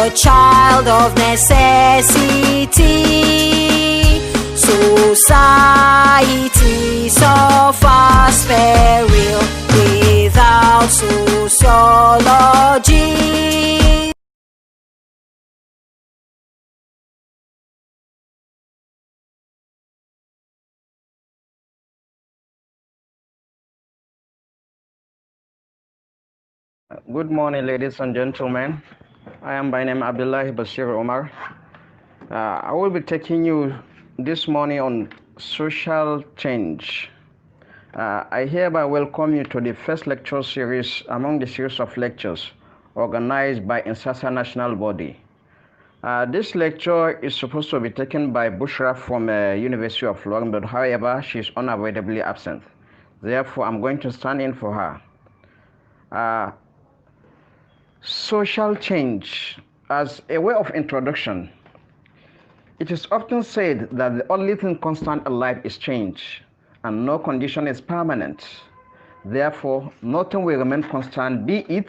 a child of necessity. Society suffers peril without sociology. Good morning, ladies and gentlemen. I am by name Abdullahi Bashir Omar. I will be taking you this morning on social change. I hereby welcome you to the first lecture series among the series of lectures organized by INSASA National Body. This lecture is supposed to be taken by Bushra from University of London, but however, she is unavoidably absent. Therefore, I'm going to stand in for her. Social change. As a way of introduction, it is often said that the only thing constant in life is change, and no condition is permanent. Therefore, nothing will remain constant, be it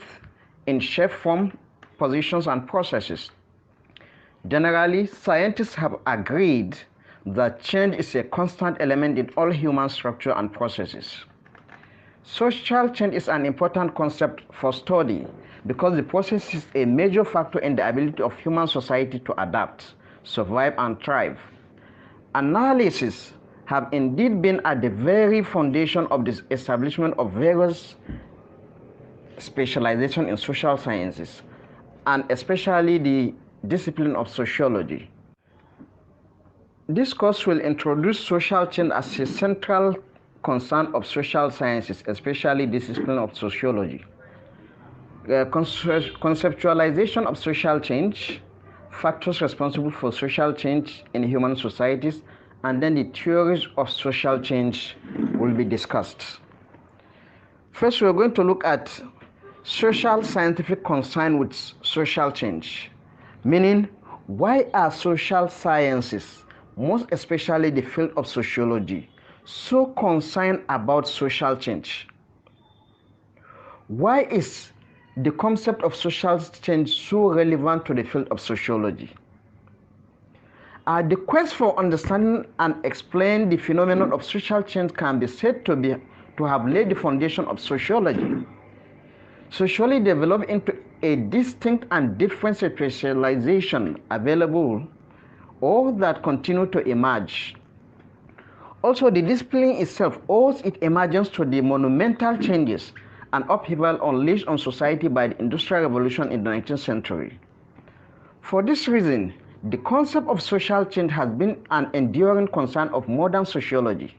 in shape, form, positions, and processes. Generally, scientists have agreed that change is a constant element in all human structure and processes. Social change is an important concept for study because the process is a major factor in the ability of human society to adapt, survive, and thrive. Analysis have indeed been at the very foundation of the establishment of various specializations in social sciences, and especially the discipline of sociology. This course will introduce social change as a central concern of social sciences, especially discipline of sociology. Conceptualization of social change, factors responsible for social change in human societies, and then the theories of social change will be discussed. First, we're going to look at social scientific concern with social change, meaning why are social sciences, most especially the field of sociology, so concerned about social change? Why is the concept of social change so relevant to the field of sociology? The quest for understanding and explain the phenomenon of social change can be said to have laid the foundation of sociology. Sociology developed into a distinct and different specialization available or that continue to emerge. Also, the discipline itself owes its emergence to the monumental changes and upheaval unleashed on society by the Industrial Revolution in the 19th century. For this reason, the concept of social change has been an enduring concern of modern sociology.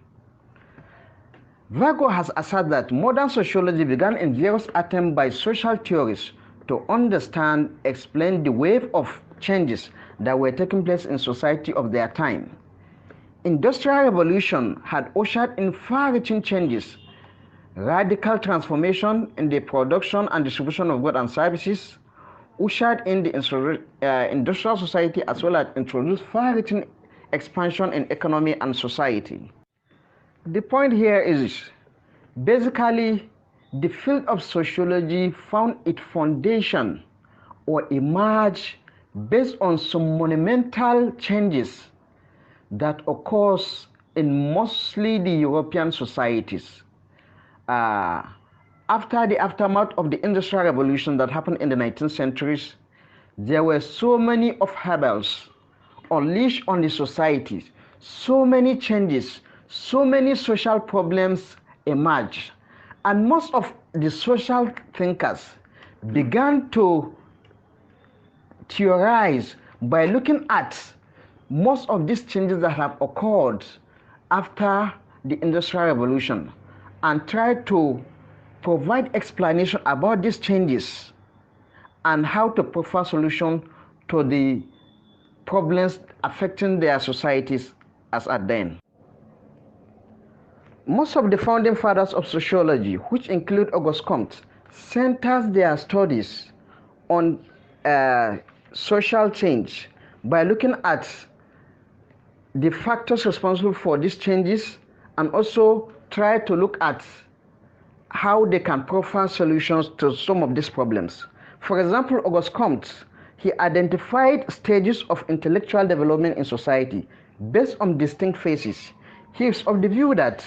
Virgo has asserted that modern sociology began in various attempts by social theorists to understand, explain the wave of changes that were taking place in society of their time. Industrial Revolution had ushered in far-reaching changes, radical transformation in the production and distribution of goods and services, ushered in the industrial society, as well as introduced far-reaching expansion in economy and society. The point here is basically the field of sociology found its foundation or emerged based on some monumental changes that occurs in mostly the European societies. After the aftermath of the Industrial Revolution that happened in the 19th centuries, there were so many upheavals unleashed on the societies, so many changes, so many social problems emerged, and most of the social thinkers began to theorize by looking at most of these changes that have occurred after the Industrial Revolution and try to provide explanation about these changes and how to provide solution to the problems affecting their societies as at then. Most of the founding fathers of sociology, which include Auguste Comte, centers their studies on social change by looking at the factors responsible for these changes and also try to look at how they can provide solutions to some of these problems. For example, Auguste Comte he identified stages of intellectual development in society based on distinct phases. He is of the view that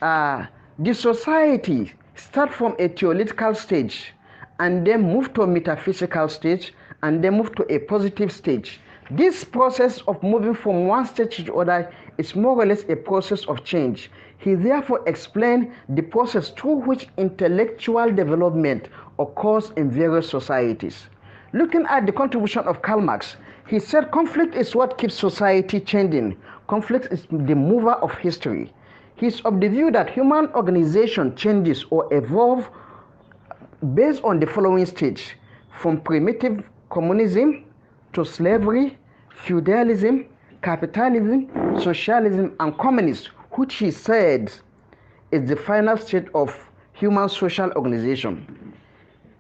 the society starts from a theoretical stage and then move to a metaphysical stage and then move to a positive stage. This process of moving from one stage to the other is more or less a process of change. He therefore explained the process through which intellectual development occurs in various societies. Looking at the contribution of Karl Marx, he said conflict is what keeps society changing. Conflict is the mover of history. He is of the view that human organization changes or evolve based on the following stage: from primitive communism to slavery, feudalism, capitalism, socialism, and communism, which he said is the final state of human social organization.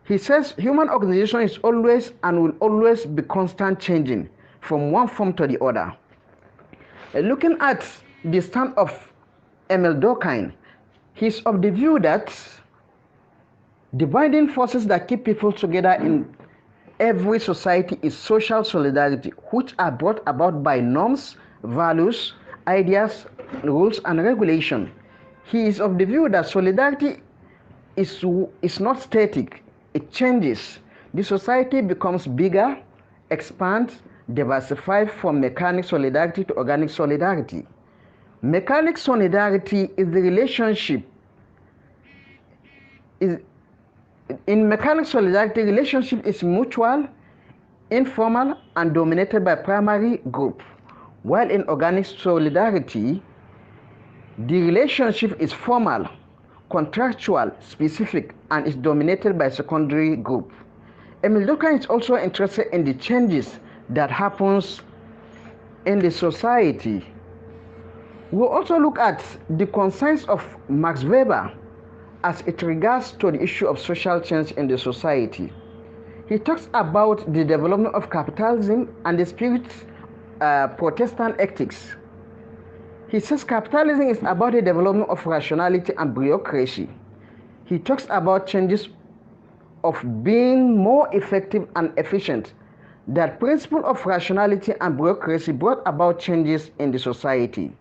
He says human organization is always and will always be constant changing from one form to the other. Looking at the stand of Emile Durkheim, he is of the view that the binding forces that keep people together in every society is social solidarity, which are brought about by norms, values, ideas, rules, and regulation. He is of the view that solidarity is not static, it changes. The society becomes bigger, expands, diversifies from mechanic solidarity to organic solidarity. Mechanic solidarity is the relationship. In mechanic solidarity, relationship is mutual, informal, and dominated by primary group. While in organic solidarity, the relationship is formal, contractual, specific, and is dominated by secondary group. Emile Durkheim is also interested in the changes that happens in the society. We'll also look at the concerns of Max Weber as it regards to the issue of social change in the society. He talks about the development of capitalism and the spirit Protestant ethics. He says capitalism is about the development of rationality and bureaucracy. He talks about changes of being more effective and efficient. That principle of rationality and bureaucracy brought about changes in the society.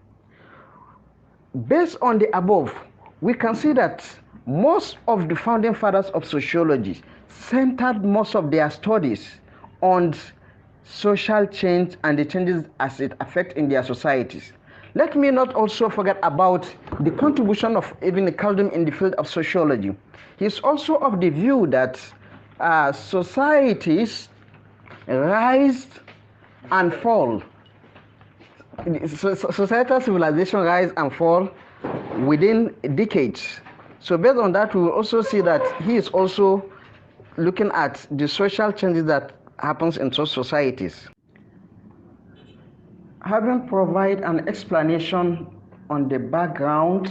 Based on the above, we can see that most of the founding fathers of sociology centered most of their studies on social change and the changes as it affects in their societies. Let me not also forget about the contribution of Ibn Khaldun in the field of sociology. He is also of the view that societies rise and fall. Societal civilization rise and fall within decades. So based on that, we will also see that he is also looking at the social changes that happens in such societies. Having provided an explanation on the background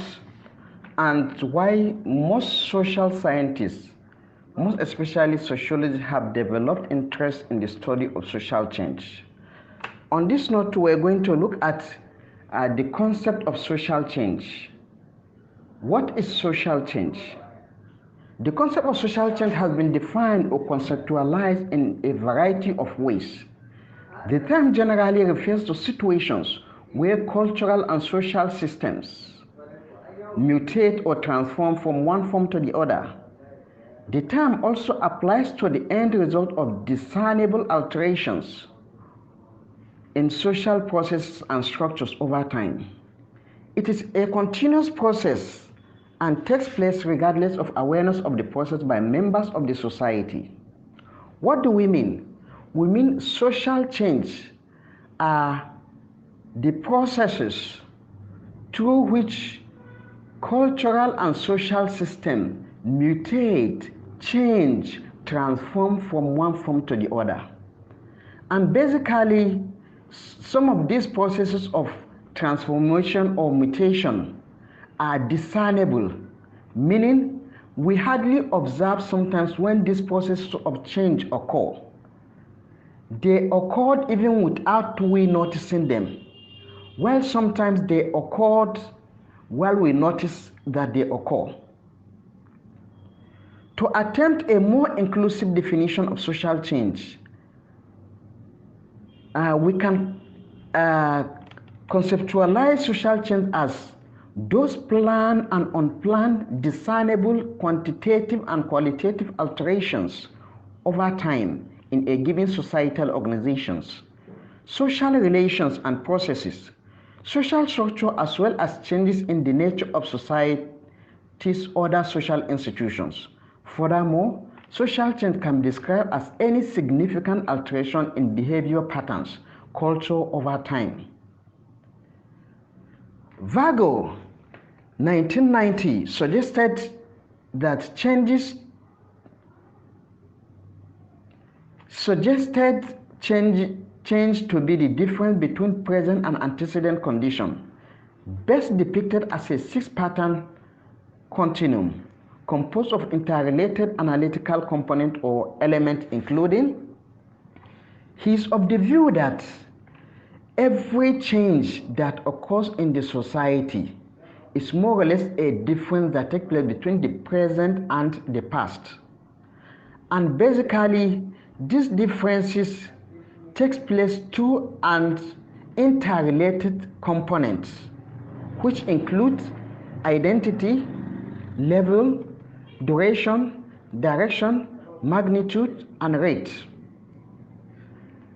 and why most social scientists, most especially sociologists, have developed interest in the study of social change. On this note, we're going to look at the concept of social change. What is social change? The concept of social change has been defined or conceptualized in a variety of ways. The term generally refers to situations where cultural and social systems mutate or transform from one form to the other. The term also applies to the end result of discernible alterations in social processes and structures over time. It is a continuous process and takes place regardless of awareness of the process by members of the society. What do we mean? We mean social change are the processes through which cultural and social systems mutate, change, transform from one form to the other. And basically, some of these processes of transformation or mutation are discernible, meaning we hardly observe sometimes when these processes of change occur. They occurred even without we noticing them, while sometimes they occurred while we notice that they occur. To attempt a more inclusive definition of social change, We can conceptualize social change as those planned and unplanned, discernible, quantitative and qualitative alterations over time in a given societal organizations, social relations and processes, social structure, as well as changes in the nature of society's other social institutions. Furthermore, social change can be described as any significant alteration in behavior patterns, culture over time. Virgo, 1990, suggested that change to be the difference between present and antecedent condition, best depicted as a six-pattern continuum composed of interrelated analytical components or elements, including. He is of the view that every change that occurs in the society is more or less a difference that takes place between the present and the past. And basically, these differences takes place to and interrelated components, which include identity, level, duration, direction, magnitude, and rate.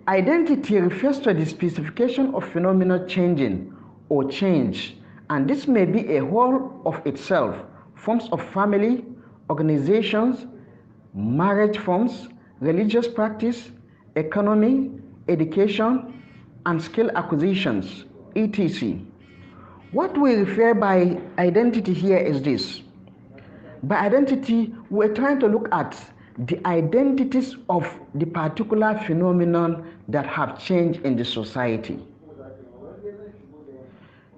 Identity refers to the specification of phenomena changing or change, and this may be a whole of itself, forms of family, organizations, marriage forms, religious practice, economy, education, and skill acquisitions, etc. What we refer by identity here is this. By identity, we're trying to look at the identities of the particular phenomenon that have changed in the society.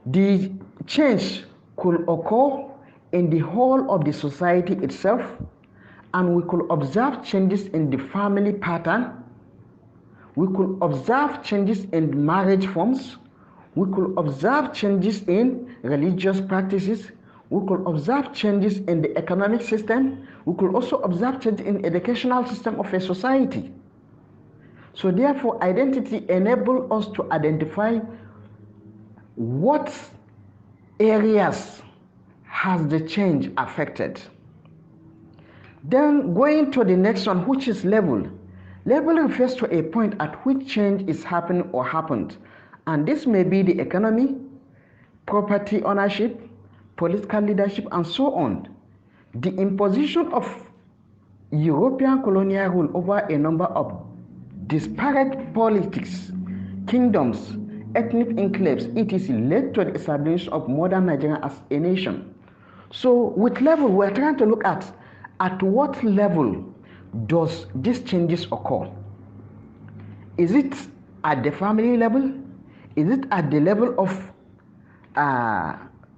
The change could occur in the whole of the society itself, and we could observe changes in the family pattern. We could observe changes in marriage forms. We could observe changes in religious practices. We could observe changes in the economic system. We could also observe changes in the educational system of a society. So therefore, identity enables us to identify what areas has the change affected. Then going to the next one, which is level. Level refers to a point at which change is happening or happened, and this may be the economy, property ownership, political leadership, and so on. The imposition of European colonial rule over a number of disparate politics, kingdoms, ethnic enclaves, etc. led to the establishment of modern Nigeria as a nation. So with level, we're trying to look at what level does these changes occur? Is it at the family level? Is it at the level of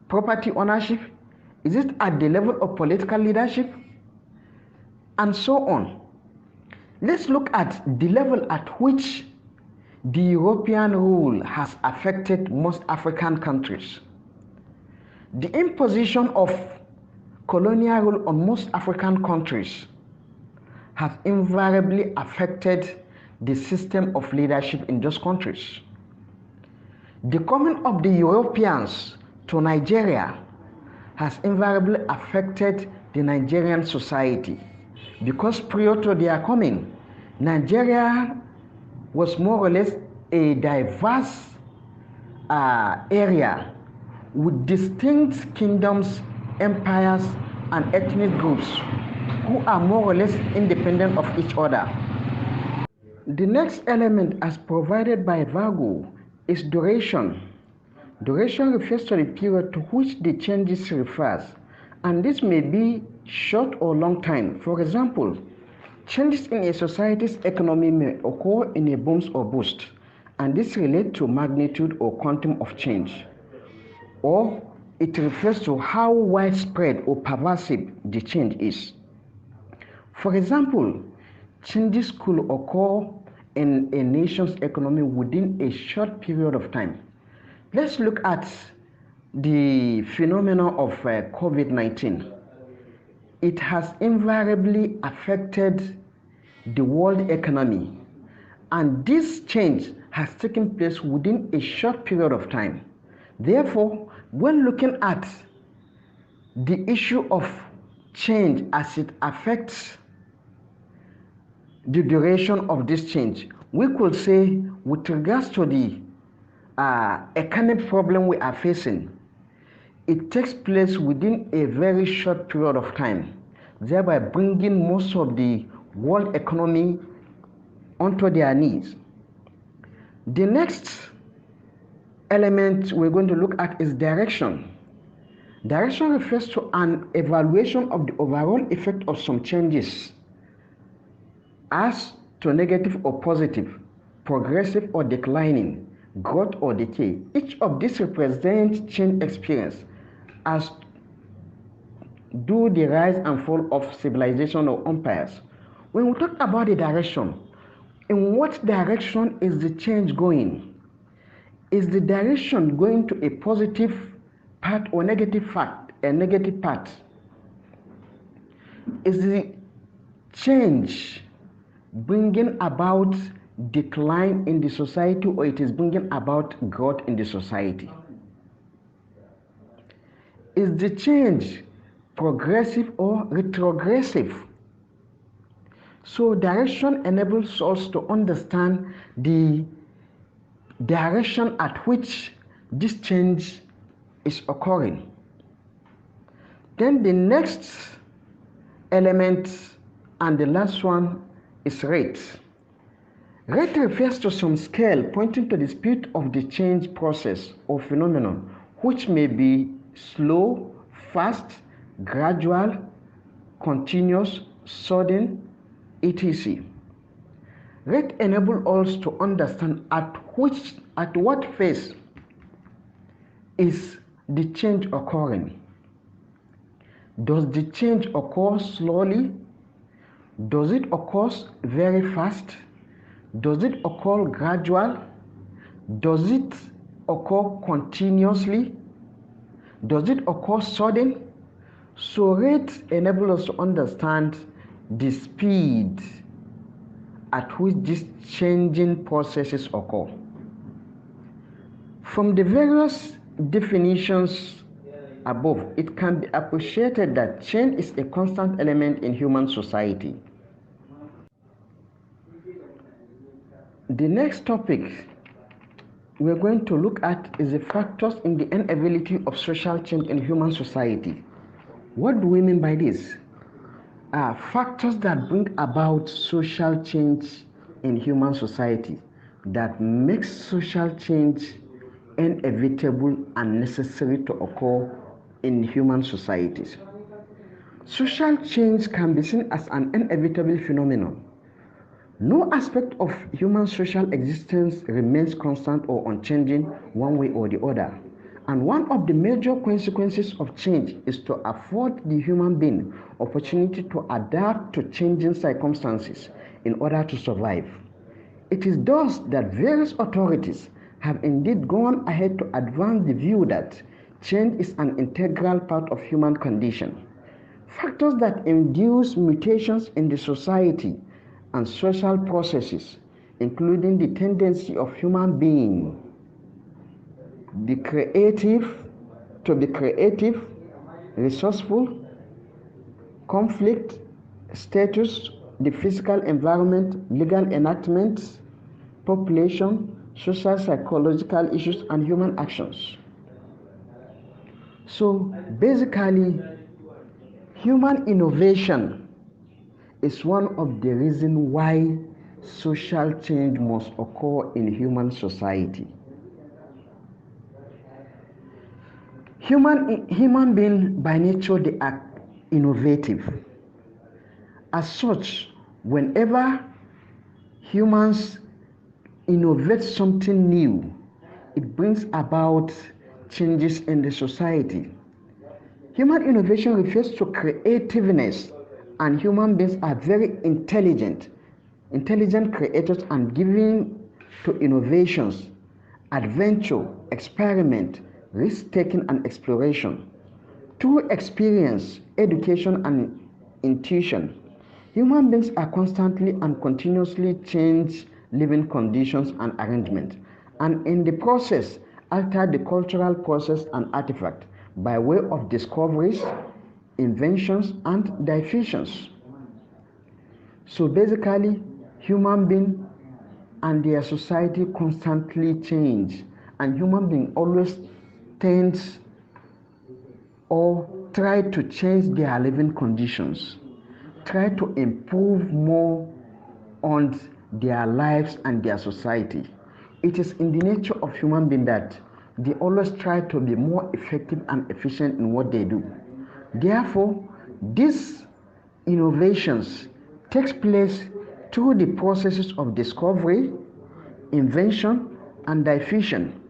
property ownership? Is it at the level of political leadership? And so on. Let's look at the level at which the European rule has affected most African countries. The imposition of colonial rule on most African countries has invariably affected the system of leadership in those countries. The coming of the Europeans to Nigeria has invariably affected the Nigerian society, because prior to their coming, Nigeria was more or less a diverse area with distinct kingdoms, empires, and ethnic groups who are more or less independent of each other. The next element, as provided by Virgo, is duration. Duration refers to the period to which the changes refers, and this may be short or long time. For example, changes in a society's economy may occur in a boom or bust, and this relates to magnitude or quantum of change, or it refers to how widespread or pervasive the change is. For example, changes could occur in a nation's economy within a short period of time. Let's look at the phenomenon of COVID-19. It has invariably affected the world economy, and this change has taken place within a short period of time. Therefore, when looking at the issue of change as it affects the duration of this change, we could say with regards to the economic problem we are facing, it takes place within a very short period of time, thereby bringing most of the world economy onto their knees. The next element we're going to look at is direction. Direction refers to an evaluation of the overall effect of some changes as to negative or positive, progressive or declining, growth or decay. Each of these represents change experience, as do the rise and fall of civilization or empires. When we talk about the direction, in what direction is the change going? Is the direction going to a positive path or negative path? Is the change bringing about decline in the society, or it is bringing about growth in the society? Is the change progressive or retrogressive? So direction enables us to understand the direction at which this change is occurring. Then the next element and the last one is rate. Rate refers to some scale pointing to the speed of the change process or phenomenon, which may be slow, fast, gradual, continuous, sudden, etc. Rate enables us to understand at what phase is the change occurring. Does the change occur slowly? Does it occur very fast? Does it occur gradual? Does it occur continuously? Does it occur sudden? So rate enables us to understand the speed at which these changing processes occur. From the various definitions above, it can be appreciated that change is a constant element in human society. The next topic we're going to look at is the factors in the inability of social change in human society. What do we mean by this? Factors that bring about social change in human society, that makes social change inevitable and necessary to occur in human societies. Social change can be seen as an inevitable phenomenon. No aspect of human social existence remains constant or unchanging one way or the other. And one of the major consequences of change is to afford the human being opportunity to adapt to changing circumstances in order to survive. It is thus that various authorities have indeed gone ahead to advance the view that change is an integral part of human condition. Factors that induce mutations in the society and social processes, including the tendency of human beings to be creative, resourceful, conflict, status, the physical environment, legal enactments, population, social psychological issues, and human actions. So basically, human innovation is one of the reasons why social change must occur in human society. Human beings by nature, they are innovative. As such, whenever humans innovate something new, it brings about changes in the society. Human innovation refers to creativeness, and human beings are very intelligent creators and given to innovations, adventure, experiment, risk-taking, and exploration. Through experience, education, and intuition, human beings are constantly and continuously change living conditions and arrangement, and in the process alter the cultural process and artifact by way of discoveries, inventions, and diffusions. So basically, human being and their society constantly change, and human being always tends or try to change their living conditions, try to improve more on their lives and their society. It is in the nature of human being that they always try to be more effective and efficient in what they do. Therefore, these innovations takes place through the processes of discovery, invention, and diffusion.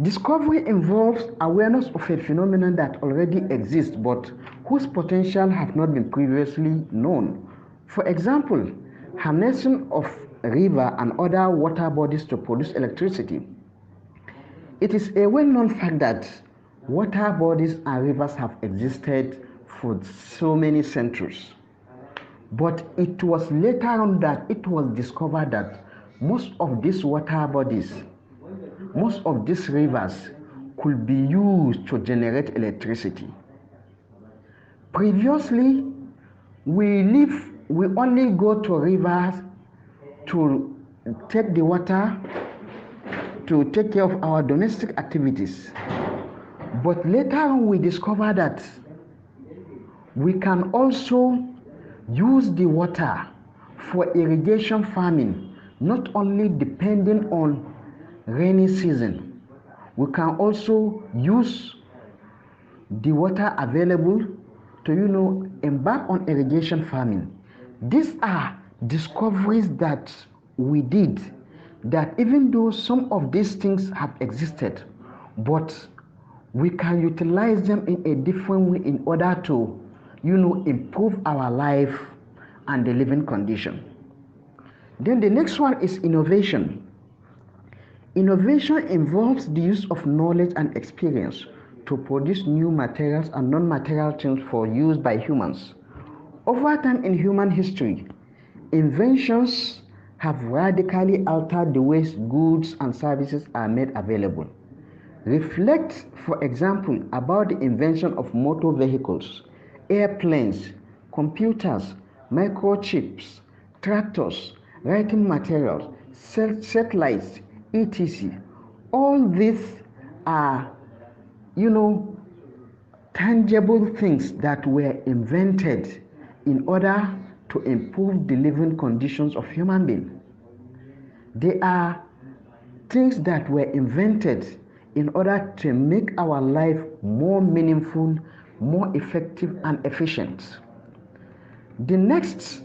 Discovery involves awareness of a phenomenon that already exists but whose potential have not been previously known. For example, harnessing of river and other water bodies to produce electricity. It is a well-known fact that water bodies and rivers have existed for so many centuries. But it was later on that it was discovered that most of these water bodies, most of these rivers could be used to generate electricity. Previously, we only go to rivers to take the water to take care of our domestic activities. But later on we discovered that we can also use the water for irrigation farming, not only depending on rainy season. We can also use the water available to embark on irrigation farming. These are discoveries that we did, that even though some of these things have existed, but we can utilize them in a different way in order to improve our life and the living condition. Then the next one is innovation. Innovation involves the use of knowledge and experience to produce new materials and non-material things for use by humans. Over time in human history, inventions have radically altered the ways goods and services are made available. Reflect, for example, about the invention of motor vehicles, airplanes, computers, microchips, tractors, writing materials, satellites, etc. All these are, tangible things that were invented in order to improve the living conditions of human beings. They are things that were invented in order to make our life more meaningful, more effective, and efficient. The next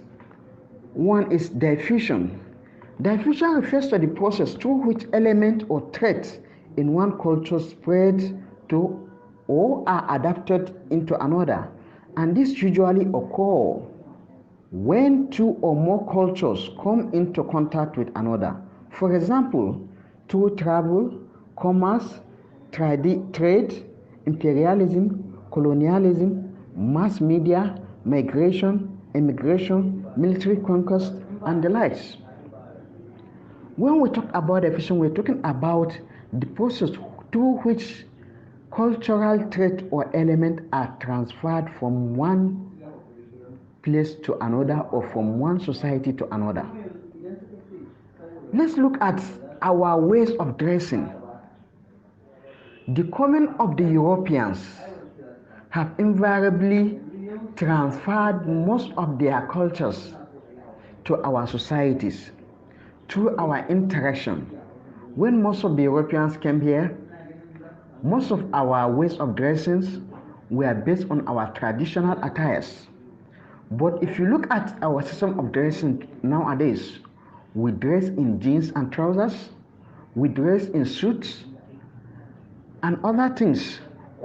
one is diffusion. Diffusion refers to the process through which element or threat in one culture spread to or are adapted into another, and this usually occurs when two or more cultures come into contact with another. For example, through travel, commerce, trade, imperialism, colonialism, mass media, migration, immigration, military conquest, and the likes. When we talk about diffusion, we're talking about the process through which cultural trait or element are transferred from one place to another or from one society to another. Let's look at our ways of dressing. The coming of the Europeans have invariably transferred most of their cultures to our societies through our interaction. When most of the Europeans came here, most of our ways of dressing were based on our traditional attires. But if you look at our system of dressing nowadays, we dress in jeans and trousers, we dress in suits and other things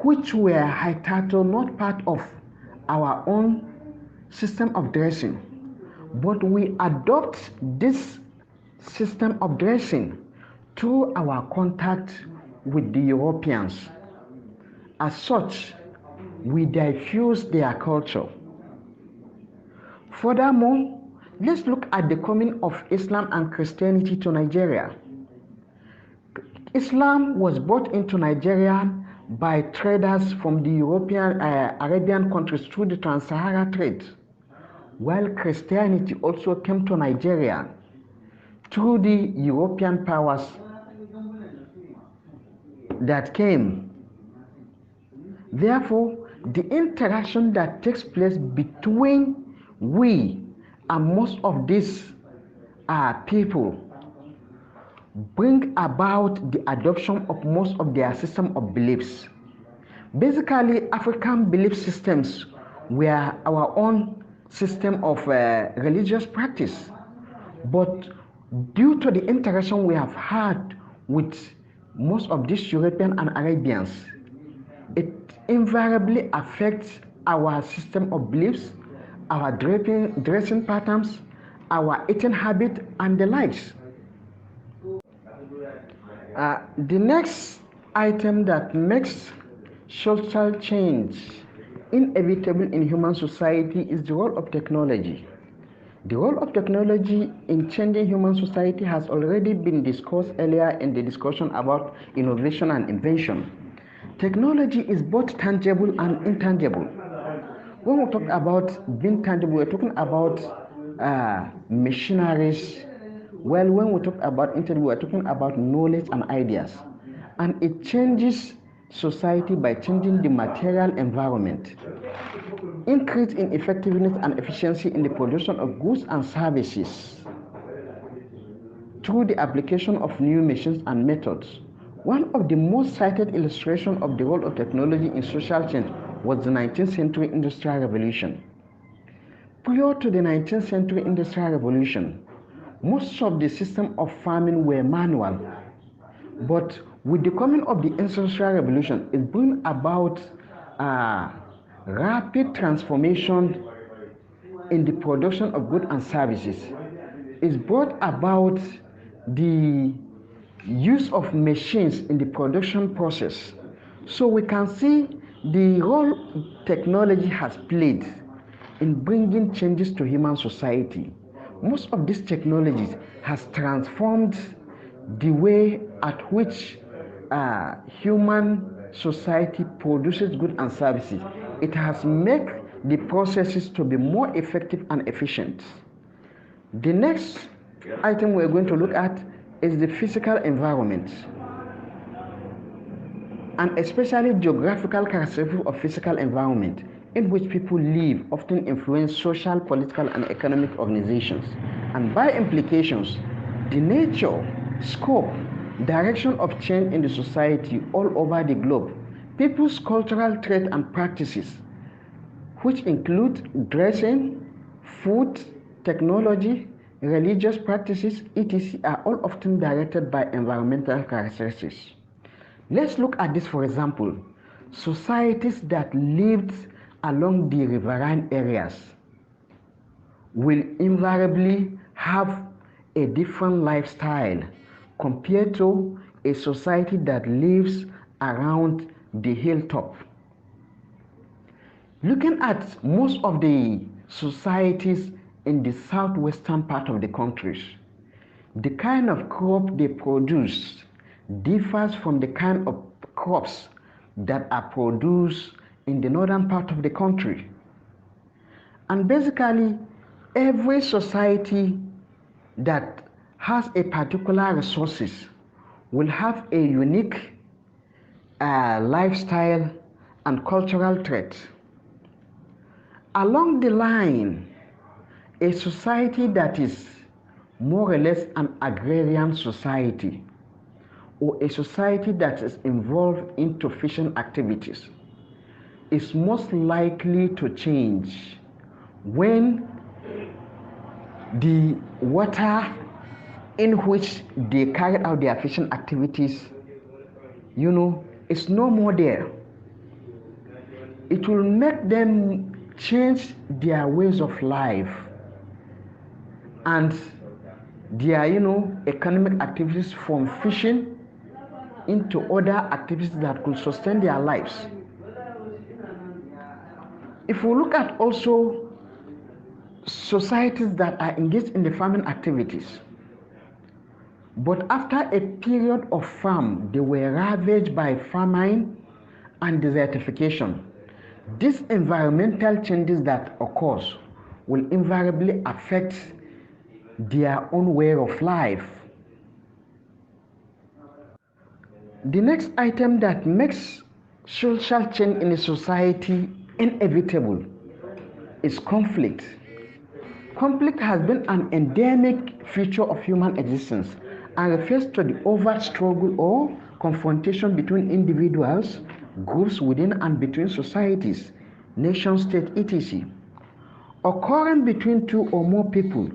which were hitherto not part of our own system of dressing. But we adopt this system of dressing through our contact with the Europeans. As such, we diffuse their culture. Furthermore, Let's look at the coming of Islam and Christianity to Nigeria. Islam was brought into Nigeria by traders from the Arabian countries through the Trans-Sahara trade, while Christianity also came to Nigeria through the European powers that came. Therefore, the interaction that takes place between we and most of these people bring about the adoption of most of their system of beliefs. Basically, African belief systems were our own system of religious practice, but due to the interaction we have had with most of these European and Arabians, it invariably affects our system of beliefs, our dressing patterns, our eating habit, and the likes. The next item that makes social change inevitable in human society is the role of technology. The role of technology in changing human society has already been discussed earlier in the discussion about innovation and invention. Technology is both tangible and intangible. When we talk about being tangible, we're talking about machineries. Well, when we talk about intangible, we're talking about knowledge and ideas. And it changes society by changing the material environment. Increase in effectiveness and efficiency in the production of goods and services through the application of new machines and methods. One of the most cited illustrations of the role of technology in social change was the 19th century Industrial Revolution. Prior to the 19th century Industrial Revolution, most of the system of farming were manual, but with the coming of the Industrial Revolution, it brought about rapid transformation in the production of goods and services. It brought about the use of machines in the production process. So we can see the role technology has played in bringing changes to human society. Most of these technologies has transformed the way at which human society produces goods and services. It has made the processes to be more effective and efficient. The next item we're going to look at is the physical environment, and especially geographical characteristics of physical environment in which people live often influence social, political, and economic organizations, and by implications, the nature, scope, direction of change in the society all over the globe. People's cultural traits and practices, which include dressing, food, technology, religious practices, etc., are all often directed by environmental characteristics. Let's look at this. For example, societies that lived along the riverine areas will invariably have a different lifestyle compared to a society that lives around the hilltop. Looking at most of the societies in the southwestern part of the countries, the kind of crop they produce differs from the kind of crops that are produced in the northern part of the country. And basically, every society that has a particular resources will have a unique lifestyle and cultural trait. Along the line, a society that is more or less an agrarian society, or a society that is involved into fishing activities, is most likely to change when the water in which they carry out their fishing activities, is no more there. It will make them change their ways of life and their economic activities from fishing into other activities that could sustain their lives. If we look at also societies that are engaged in the farming activities. But after a period of farm, they were ravaged by famine and desertification. These environmental changes that occurs will invariably affect their own way of life. The next item that makes social change in a society inevitable is conflict. Conflict has been an endemic feature of human existence and refers to the overt struggle or confrontation between individuals, groups within and between societies, nation state, etc. Occurring between two or more people,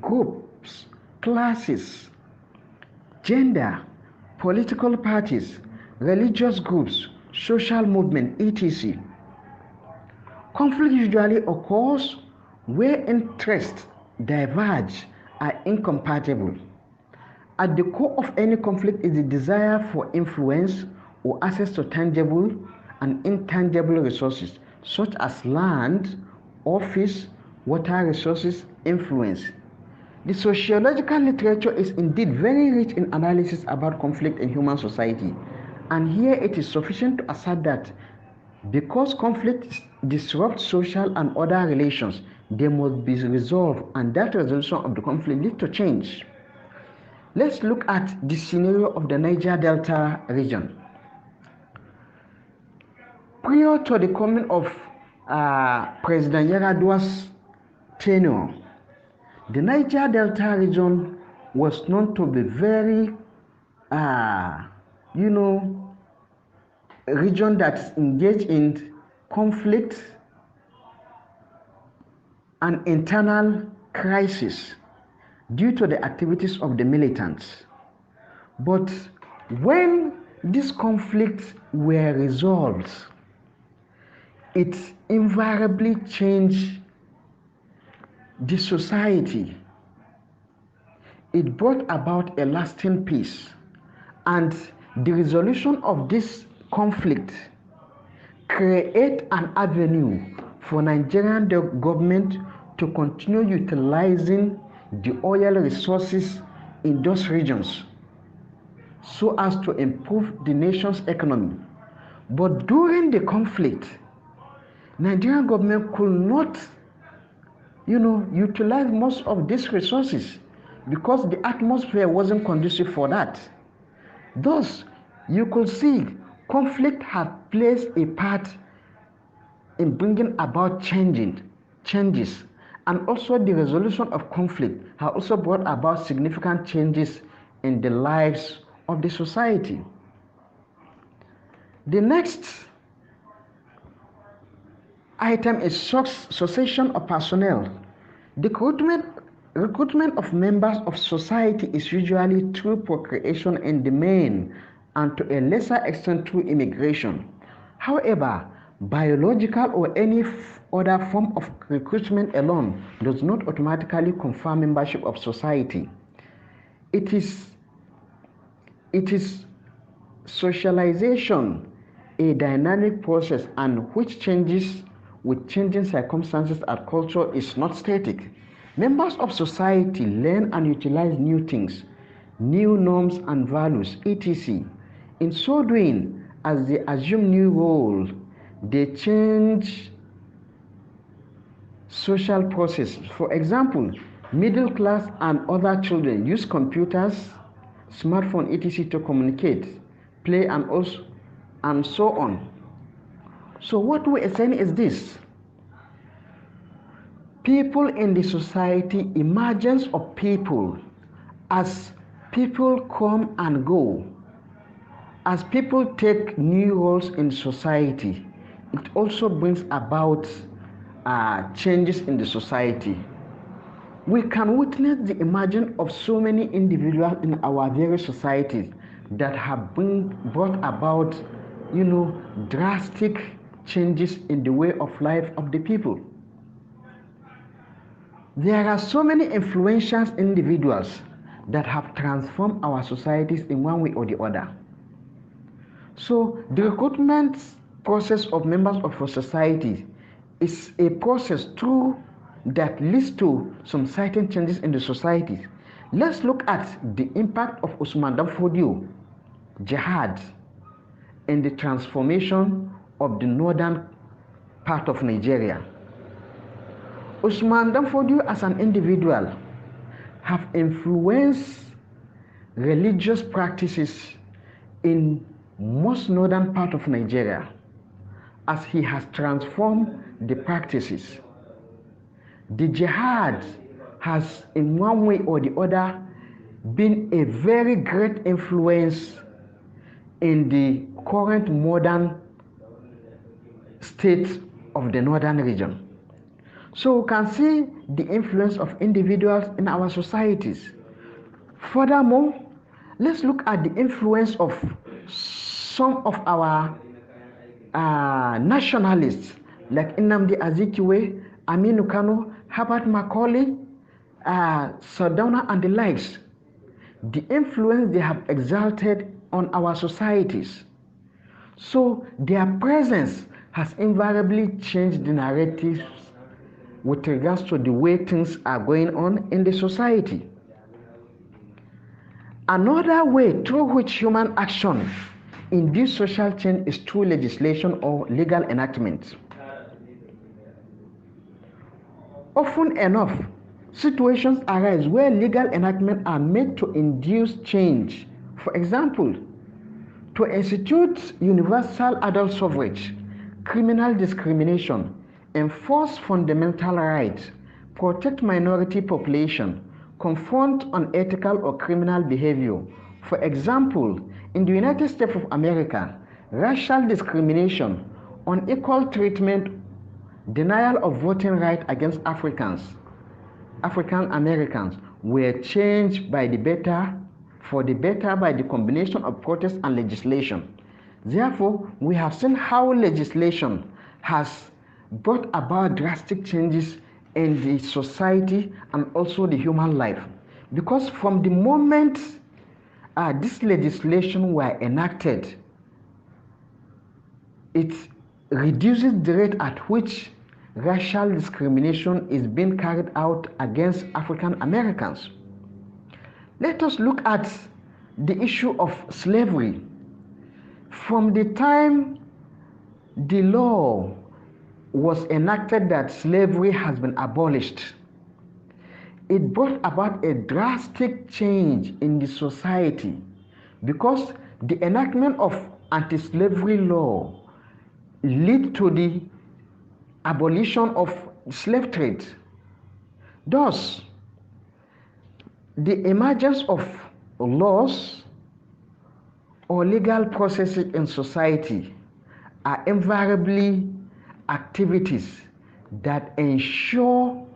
groups, classes, gender, political parties, religious groups, social movement, etc. Conflict usually occurs where interests diverge are incompatible. At the core of any conflict is the desire for influence or access to tangible and intangible resources such as land, office, water resources, influence. The sociological literature is indeed very rich in analysis about conflict in human society, and here it is sufficient to assert that because conflict disrupts social and other relations, they must be resolved, and that resolution of the conflict leads to change. Let's look at the scenario of the Niger Delta region. Prior to the coming of President Yar'Adua's tenure, the Niger Delta region was known to be very, region that's engaged in conflict and internal crisis due to the activities of the militants. But when these conflicts were resolved, it invariably changed the society. It brought about a lasting peace, and the resolution of this conflict create an avenue for Nigerian government to continue utilizing the oil resources in those regions so as to improve the nation's economy. But during the conflict, Nigerian government could not utilize most of these resources because the atmosphere wasn't conducive for that. Thus, you could see conflict had played a part in bringing about changes, and also the resolution of conflict has also brought about significant changes in the lives of the society. The next item is succession of personnel. The recruitment of members of society is usually through procreation in the main, and to a lesser extent through immigration. However, biological or any other form of recruitment alone does not automatically confer membership of society. It is socialization, a dynamic process, and which changes with changing circumstances and culture is not static. Members of society learn and utilize new things, new norms and values, etc. In so doing, as they assume new roles, they change social processes. For example, middle class and other children use computers, smartphone, etc. to communicate, play, and so on. So what we are saying is this: people in the society, emergence of people, as people come and go, as people take new roles in society, it also brings about changes in the society. We can witness the emergence of so many individuals in our various societies that have brought about, drastic changes in the way of life of the people. There are so many influential individuals that have transformed our societies in one way or the other. So the recruitment process of members of a society is a process through that leads to some certain changes in the society. Let's look at the impact of Usman Dan Fodio jihad in the transformation of the northern part of Nigeria. Usman Dan Fodio as an individual have influenced religious practices in most northern part of Nigeria as he has transformed the practices. The jihad has in one way or the other been a very great influence in the current modern state of the northern region. So we can see the influence of individuals in our societies. Furthermore, let's look at the influence of some of our nationalists like Nnamdi Azikiwe, Aminu Kano, Herbert Macaulay, Sardauna and the likes. The influence they have exerted on our societies. So their presence has invariably changed the narratives with regards to the way things are going on in the society. Another way through which human action induce social change is through legislation or legal enactment. Often enough, situations arise where legal enactments are made to induce change. For example, to institute universal adult suffrage, criminal discrimination, enforce fundamental rights, protect minority population, confront unethical or criminal behavior. For example, in the United States of America, racial discrimination, unequal treatment, denial of voting rights against African Americans were changed by the better, for the better by the combination of protest and legislation. Therefore, we have seen how legislation has brought about drastic changes in the society and also the human life. Because from the moment this legislation were enacted, it reduces the rate at which racial discrimination is being carried out against African Americans. Let us look at the issue of slavery. From the time the law was enacted that slavery has been abolished, it brought about a drastic change in the society because the enactment of anti-slavery law led to the abolition of slave trade. Thus, the emergence of laws or legal processes in society are invariably activities that ensure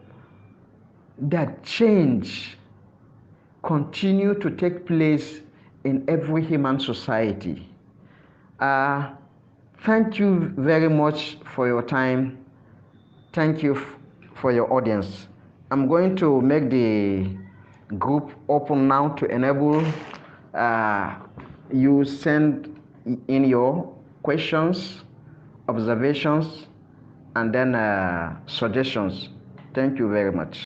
that change continue to take place in every human society. Thank you very much for your time. Thank you for your audience. I'm going to make the group open now to enable you send in your questions, observations, and then suggestions. Thank you very much.